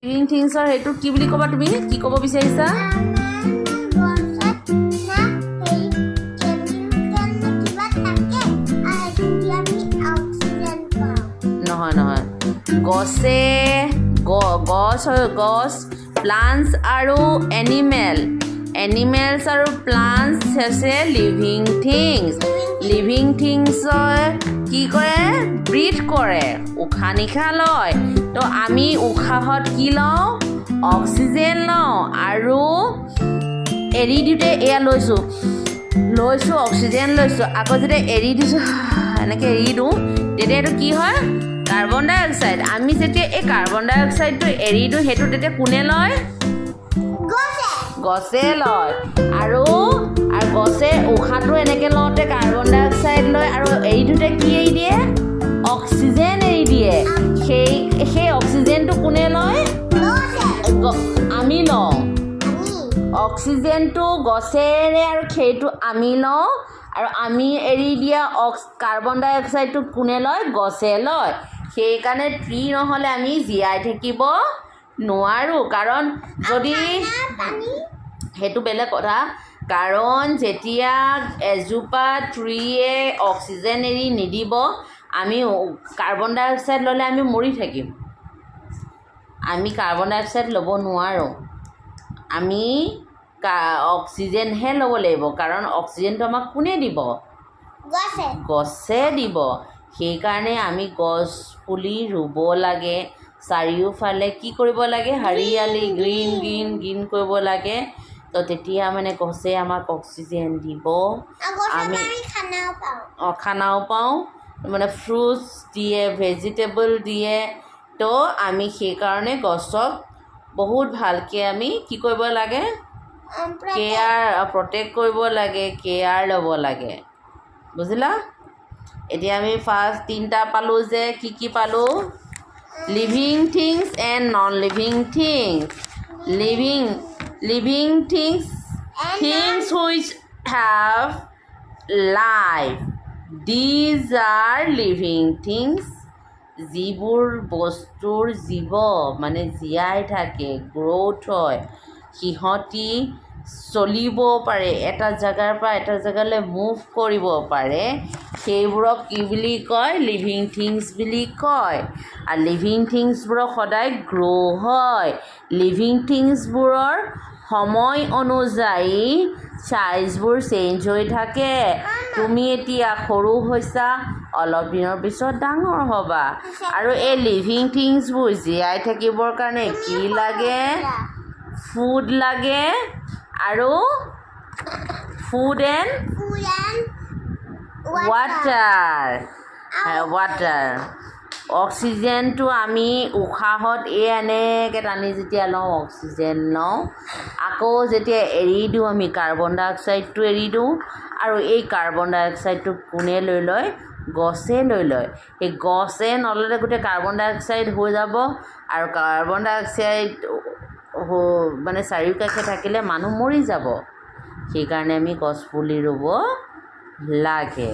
living থিংছৰ সেইটো কি বুলি ক'বা তুমি কি ক'ব বিচাৰিছা নহয় নহয় গছে গছ প্লান্টছ আৰু এনিমেলছ আৰু প্লান্টছ হৈছে লিভিং থিংছৰ কি কৰে ব্ৰিথ কৰে উশাহ নিশাহ লয় তো আমি উশাহত কি লওঁ অক্সিজেন লওঁ আৰু এৰি দিওঁতে এয়া লৈছোঁ অক্সিজেন লৈছোঁ আকৌ যেতিয়া এৰি দিছোঁ এনেকৈ এৰি দিওঁ তেতিয়া এইটো কি হয় কাৰ্বন ডাই অক্সাইড আমি যেতিয়া এই কাৰ্বন ডাই অক্সাইডটো এৰি দিওঁ সেইটো তেতিয়া কোনে লয় গছে লয় আৰু গছে উশাহটো এনেকৈ লওঁতে কাৰ্বন ডাই অক্সাইড লয় আৰু এৰি দিওঁতে কি এৰি দিয়ে অক্সিজেন এৰি দিয়ে সেই অক্সিজেনটো কোনে লয় আমি লওঁ অক্সিজেনটো গছেৰে আৰু সেইটো আমি লওঁ আৰু আমি এৰি দিয়া কাৰ্বন ডাই অক্সাইডটো কোনে লয় গছে লয় সেইকাৰণে ট্ৰী নহ'লে আমি জীয়াই থাকিব নোৱাৰোঁ কাৰণ যদি সেইটো বেলেগ কথা কাৰণ যেতিয়া এজোপা ট্ৰীয়ে অক্সিজেন এৰি নিদিব আমি কাৰ্বন ডাই অক্সাইড ল'লে আমি মৰি থাকিম আমি কাৰ্বন ডাই অক্সাইড ল'ব নোৱাৰোঁ আমি অক্সিজেনহে ল'ব লাগিব কাৰণ অক্সিজেনটো আমাক কোনে দিব গছে দিব সেইকাৰণে আমি গছ পুলি ৰুব লাগে চাৰিওফালে কি কৰিব লাগে হাৰিয়ালি গ্ৰীণ কৰিব লাগে তো তেতিয়া মানে গছে আমাক অক্সিজেন দিব আমি খানাও পাওঁ মানে ফ্ৰুটছ দিয়ে ভেজিটেবল দিয়ে তো আমি সেইকাৰণে গছক বহুত ভালকৈ আমি কি কৰিব লাগে প্ৰটেক্ট কৰিব লাগে কেয়াৰ ল'ব লাগে বুজিলা এতিয়া আমি ফাৰ্ষ্ট তিনিটা পালোঁ যে কি পালোঁ living things and non living things living things which have life these are living things যিবোৰ বস্তুৰ জীৱ মানে জীয়াই থাকে গ্ৰ'থ হয় সিহঁতি চলিব পাৰে এটা জেগাৰ পৰা এটা জেগালৈ মুভ কৰিব পাৰে সেইবোৰক কি বুলি কয় লিভিং থিংছ বুলি কয় আৰু লিভিং থিংছবোৰক সদায় গ্ৰ' হয় লিভিং থিংছবোৰৰ সময় অনুযায়ী চাইজবোৰ চেঞ্জ হৈ থাকে তুমি এতিয়া সৰু হৈছা অলপ দিনৰ পিছত ডাঙৰ হ'বা আৰু এই লিভিং থিংছবোৰ জীয়াই থাকিবৰ কাৰণে কি লাগে ফুড লাগে আৰু ফুড এণ্ড ৱাটাৰ অক্সিজেনটো আমি উশাহত এনেকৈ টানি যেতিয়া লওঁ অক্সিজেন লওঁ আকৌ যেতিয়া এৰি দিওঁ আমি কাৰ্বন ডাই অক্সাইডটো এৰি দিওঁ আৰু এই কাৰ্বন ডাই অক্সাইডটো কোনে লৈ লয় গছে লৈ লয় সেই গছে নল'লে গোটেই কাৰ্বন ডাই অক্সাইড হৈ যাব আৰু কাৰ্বন ডাই অক্সাইড মানে চাৰিওকাষে থাকিলে মানুহ মৰি যাব সেইকাৰণে আমি গছ পুলি ৰুব লাগে